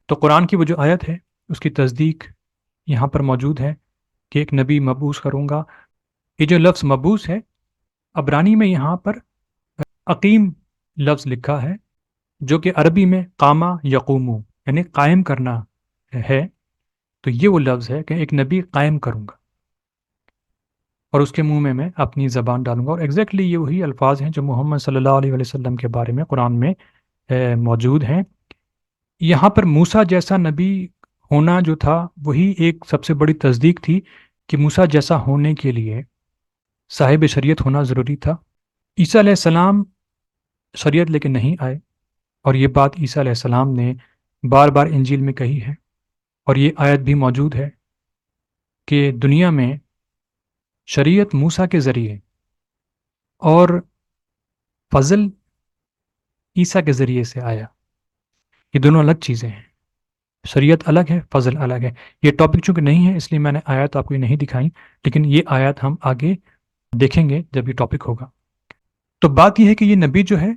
تو قرآن کی وہ جو آیت ہے اس کی تصدیق یہاں پر موجود ہے کہ ایک نبی مبعوث کروں گا. یہ جو لفظ مبعوث ہے عبرانی میں یہاں پر عقیم لفظ لکھا ہے جو کہ عربی میں قامہ یقومو یعنی قائم کرنا ہے. تو یہ وہ لفظ ہے کہ ایک نبی قائم کروں گا اور اس کے منہ میں اپنی زبان ڈالوں گا. اور ایگزیکٹلی یہ وہی الفاظ ہیں جو محمد صلی اللہ علیہ وسلم کے بارے میں قرآن میں موجود ہیں. یہاں پر موسیٰ جیسا نبی ہونا جو تھا وہی ایک سب سے بڑی تصدیق تھی کہ موسیٰ جیسا ہونے کے لیے صاحب شریعت ہونا ضروری تھا. عیسیٰ علیہ السلام شریعت لے کے نہیں آئے اور یہ بات عیسیٰ علیہ السلام نے بار بار انجیل میں کہی ہے اور یہ آیت بھی موجود ہے کہ دنیا میں شریعت موسیٰ کے ذریعے اور فضل عیسیٰ کے ذریعے سے آیا. یہ دونوں الگ چیزیں ہیں. شریعت الگ ہے، فضل الگ ہے. یہ ٹاپک چونکہ نہیں ہے اس لیے میں نے آیات آپ کو نہیں دکھائیں، لیکن یہ آیات ہم آگے دیکھیں گے جب یہ ٹاپک ہوگا. تو بات یہ ہے کہ یہ نبی جو ہے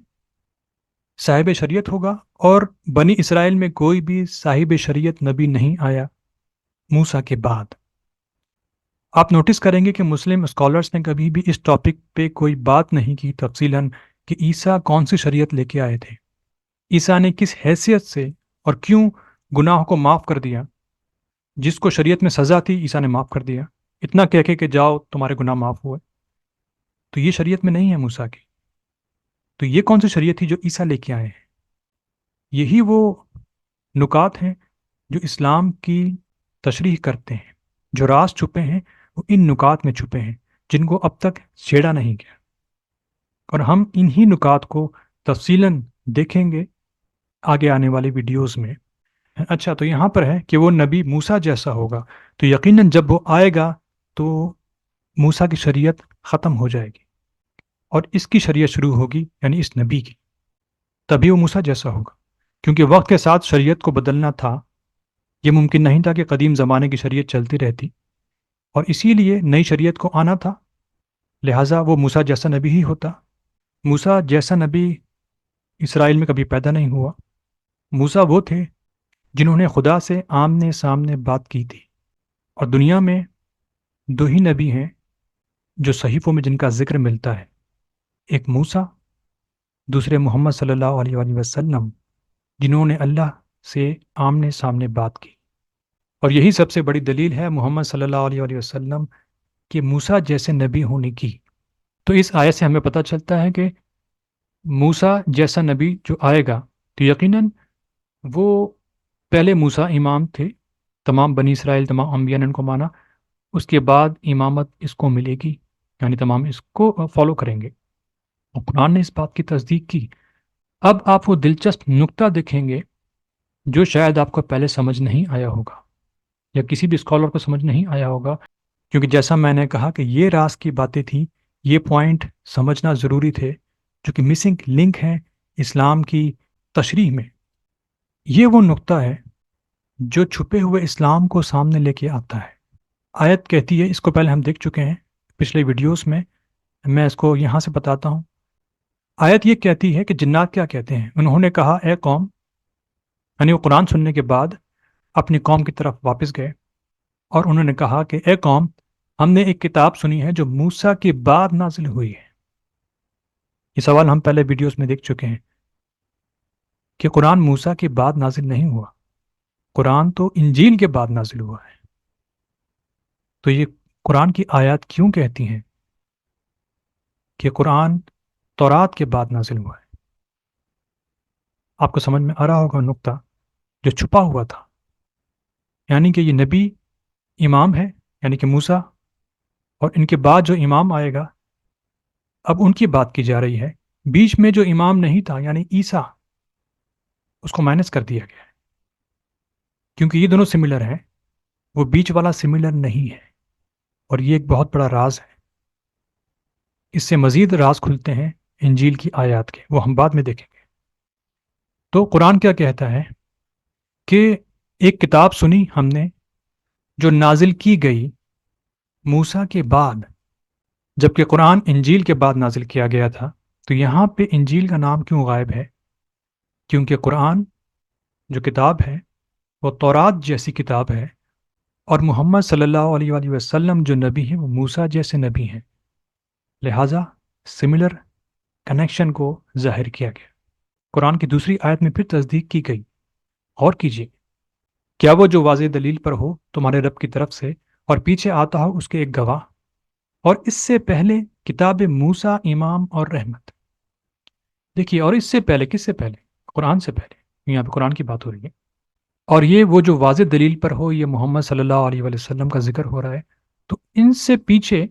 صاحب شریعت ہوگا اور بنی اسرائیل میں کوئی بھی صاحب شریعت نبی نہیں آیا موسیٰ کے بعد. آپ نوٹس کریں گے کہ مسلم اسکالرز نے کبھی بھی اس ٹاپک پہ کوئی بات نہیں کی تفصیلاً کہ عیسیٰ کون سی شریعت لے کے آئے تھے، عیسیٰ نے کس حیثیت سے اور کیوں گناہوں کو معاف کر دیا. جس کو شریعت میں سزا تھی عیسیٰ نے معاف کر دیا، اتنا کہہ کے کہ جاؤ تمہارے گناہ معاف ہوئے. تو یہ شریعت میں نہیں ہے موسیٰ کی. تو یہ کون سی شریعت تھی جو عیسیٰ لے کے آئے ہیں؟ یہی وہ نکات ہیں جو اسلام کی تشریح کرتے ہیں. جو راز چھپے ہیں وہ ان نکات میں چھپے ہیں جن کو اب تک چھیڑا نہیں گیا، اور ہم انہی نکات کو تفصیلاً دیکھیں گے آگے آنے والی ویڈیوز میں. اچھا، تو یہاں پر ہے کہ وہ نبی موسیٰ جیسا ہوگا، تو یقیناً جب وہ آئے گا تو موسیٰ کی شریعت ختم ہو جائے گی اور اس کی شریعت شروع ہوگی، یعنی اس نبی کی. تبھی وہ موسیٰ جیسا ہوگا، کیونکہ وقت کے ساتھ شریعت کو بدلنا تھا. یہ ممکن نہیں تھا کہ قدیم زمانے کی شریعت چلتی رہتی، اور اسی لیے نئی شریعت کو آنا تھا. لہٰذا وہ موسیٰ جیسا نبی ہی ہوتا. موسیٰ جیسا نبی اسرائیل میں کبھی پیدا نہیں ہوا. موسیٰ وہ تھے جنہوں نے خدا سے آمنے سامنے بات کی تھی، اور دنیا میں دو ہی نبی ہیں جو صحیفوں میں جن کا ذکر ملتا ہے، ایک موسیٰ، دوسرے محمد صلی اللہ علیہ وآلہ وسلم جنہوں نے اللہ سے آمنے سامنے بات کی. اور یہی سب سے بڑی دلیل ہے محمد صلی اللہ علیہ وآلہ وسلم کہ موسیٰ جیسے نبی ہونے کی. تو اس آیت سے ہمیں پتہ چلتا ہے کہ موسیٰ جیسا نبی جو آئے گا تو یقیناً وہ پہلے موسیٰ امام تھے، تمام بنی اسرائیل تمام انبیاء نے ان کو مانا. اس کے بعد امامت اس کو ملے گی، یعنی تمام اس کو فالو کریں گے، اور قرآن نے اس بات کی تصدیق کی. اب آپ وہ دلچسپ نقطہ دیکھیں گے جو شاید آپ کو پہلے سمجھ نہیں آیا ہوگا یا کسی بھی اسکالر کو سمجھ نہیں آیا ہوگا، کیونکہ جیسا میں نے کہا کہ یہ راز کی باتیں تھیں، یہ پوائنٹ سمجھنا ضروری تھے جو کہ مسنگ لنک ہیں اسلام کی تشریح میں. یہ وہ نقطہ ہے جو چھپے ہوئے اسلام کو سامنے لے کے آتا ہے. آیت کہتی ہے، اس کو پہلے ہم دیکھ چکے ہیں پچھلے ویڈیوز میں اس کو یہاں سے بتاتا ہوں. آیت یہ کہتی ہے کہ جنات کیا کہتے ہیں. انہوں نے کہا اے قوم، یعنی وہ قرآن سننے کے بعد اپنی قوم کی طرف واپس گئے اور انہوں نے کہا کہ اے قوم، ہم نے ایک کتاب سنی ہے جو موسیٰ کے بعد نازل ہوئی ہے. یہ سوال ہم پہلے ویڈیوز میں دیکھ چکے ہیں کہ قرآن موسیٰ کے بعد نازل نہیں ہوا، قرآن تو انجیل کے بعد نازل ہوا ہے. تو یہ قرآن کی آیات کیوں کہتی ہیں کہ قرآن تورات کے بعد نازل ہوا ہے؟ آپ کو سمجھ میں آ رہا ہوگا نقطہ جو چھپا ہوا تھا، یعنی کہ یہ نبی امام ہے، یعنی کہ موسیٰ، اور ان کے بعد جو امام آئے گا اب ان کی بات کی جا رہی ہے. بیچ میں جو امام نہیں تھا یعنی عیسیٰ، اس کو مائنس کر دیا گیا ہے کیونکہ یہ دونوں سملر ہیں، وہ بیچ والا سملر نہیں ہے. اور یہ ایک بہت بڑا راز ہے. اس سے مزید راز کھلتے ہیں انجیل کی آیات کے، وہ ہم بعد میں دیکھیں گے. تو قرآن کیا کہتا ہے کہ ایک کتاب سنی ہم نے جو نازل کی گئی موسیٰ کے بعد، جبکہ قرآن انجیل کے بعد نازل کیا گیا تھا. تو یہاں پہ انجیل کا نام کیوں غائب ہے؟ کیونکہ قرآن جو کتاب ہے وہ تورات جیسی کتاب ہے، اور محمد صلی اللہ علیہ وآلہ وسلم جو نبی ہیں وہ موسیٰ جیسے نبی ہیں۔ لہٰذا سملر کنیکشن کو ظاہر کیا گیا۔ قرآن کی دوسری آیت میں پھر تصدیق کی گئی۔ غور کیجیے، کیا وہ جو واضح دلیل پر ہو تمہارے رب کی طرف سے اور پیچھے آتا ہو اس کے ایک گواہ، اور اس سے پہلے کتاب موسیٰ امام اور رحمت۔ دیکھیے، اور اس سے پہلے، کس سے پہلے؟ قرآن سے پہلے، یہاں پہ قرآن کی بات ہو رہی ہے۔ اور یہ وہ جو واضح دلیل پر ہو، یہ محمد صلی اللہ علیہ وآلہ وسلم کا ذکر ہو رہا ہے، تو ان سے پیچھے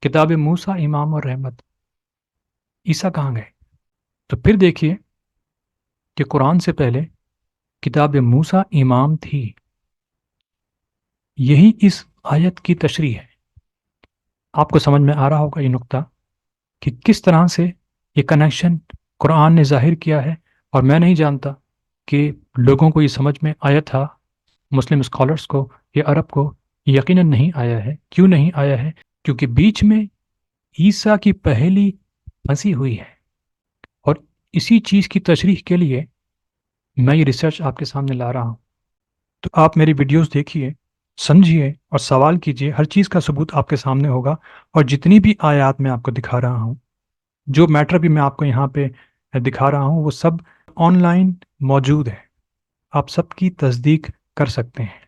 کتاب موسیٰ امام اور رحمت، عیسیٰ کہاں گئے؟ تو پھر دیکھیے کہ قرآن سے پہلے کتاب موسیٰ امام تھی۔ یہی اس آیت کی تشریح ہے۔ آپ کو سمجھ میں آ رہا ہوگا یہ نقطہ کہ کس طرح سے یہ کنیکشن قرآن نے ظاہر کیا ہے، اور میں نہیں جانتا کہ لوگوں کو یہ سمجھ میں آیا تھا، مسلم اسکالرس کو یا عرب کو یقیناً نہیں آیا ہے۔ کیوں نہیں آیا ہے؟ کیونکہ بیچ میں عیسیٰ کی پہلی پھنسی ہوئی ہے، اور اسی چیز کی تشریح کے لیے میں یہ ریسرچ آپ کے سامنے لا رہا ہوں۔ تو آپ میری ویڈیوز دیکھیے، سمجھیے اور سوال کیجیے، ہر چیز کا ثبوت آپ کے سامنے ہوگا۔ اور جتنی بھی آیات میں آپ کو دکھا رہا ہوں، جو میٹر بھی میں آپ کو یہاں پہ دکھا رہا ہوں، وہ سب آن لائن موجود ہے، آپ سب کی تصدیق کر سکتے ہیں۔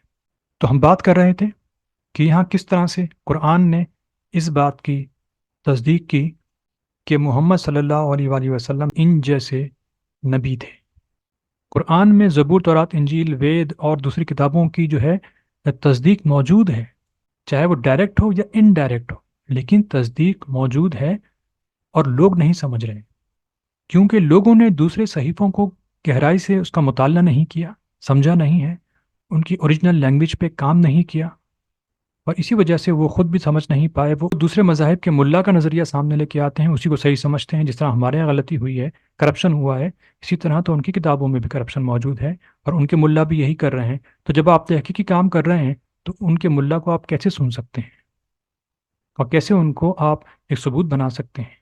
تو ہم بات کر رہے تھے کہ یہاں کس طرح سے قرآن نے اس بات کی تصدیق کی کہ محمد صلی اللہ علیہ وآلہ وسلم ان جیسے نبی تھے۔ قرآن میں زبور، تورات، انجیل، وید اور دوسری کتابوں کی جو ہے تصدیق موجود ہے، چاہے وہ ڈائریکٹ ہو یا انڈائریکٹ ہو، لیکن تصدیق موجود ہے، اور لوگ نہیں سمجھ رہے، کیونکہ لوگوں نے دوسرے صحیفوں کو گہرائی سے اس کا مطالعہ نہیں کیا، سمجھا نہیں ہے، ان کی اوریجنل لینگویج پہ کام نہیں کیا، اور اسی وجہ سے وہ خود بھی سمجھ نہیں پائے۔ وہ دوسرے مذاہب کے ملا کا نظریہ سامنے لے کے آتے ہیں، اسی کو صحیح سمجھتے ہیں۔ جس طرح ہمارے یہاں غلطی ہوئی ہے، کرپشن ہوا ہے، اسی طرح تو ان کی کتابوں میں بھی کرپشن موجود ہے، اور ان کے ملا بھی یہی کر رہے ہیں۔ تو جب آپ تحقیقی کام کر رہے ہیں تو ان کے ملا کو آپ کیسے سن سکتے ہیں، اور کیسے ان کو آپ ایک ثبوت بنا سکتے ہیں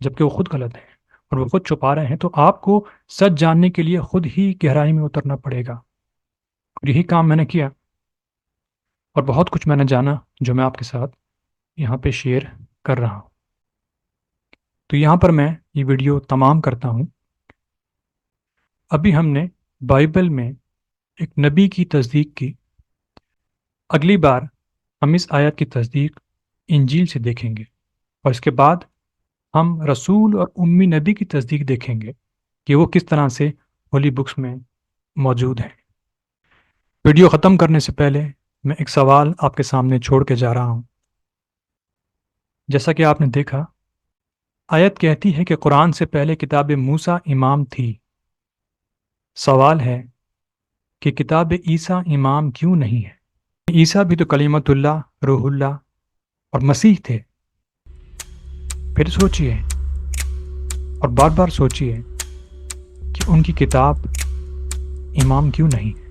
جبکہ وہ خود غلط ہیں اور وہ خود چھپا رہے ہیں؟ تو آپ کو سچ جاننے کے لیے خود ہی گہرائی میں اترنا پڑے گا، اور یہی کام میں نے کیا، اور بہت کچھ میں نے جانا جو میں آپ کے ساتھ یہاں پہ شیئر کر رہا ہوں۔ تو یہاں پر میں یہ ویڈیو تمام کرتا ہوں۔ ابھی ہم نے بائبل میں ایک نبی کی تصدیق کی، اگلی بار ہم اس آیت کی تصدیق انجیل سے دیکھیں گے، اور اس کے بعد ہم رسول اور امی نبی کی تصدیق دیکھیں گے کہ وہ کس طرح سے ہولی بکس میں موجود ہیں۔ ویڈیو ختم کرنے سے پہلے میں ایک سوال آپ کے سامنے چھوڑ کے جا رہا ہوں۔ جیسا کہ آپ نے دیکھا، آیت کہتی ہے کہ قرآن سے پہلے کتاب موسیٰ امام تھی۔ سوال ہے کہ کتاب عیسیٰ امام کیوں نہیں ہے؟ عیسیٰ بھی تو کلیمت اللہ، روح اللہ اور مسیح تھے۔ پھر سوچئے اور بار بار سوچئے کہ ان کی کتاب امام کیوں نہیں ہے؟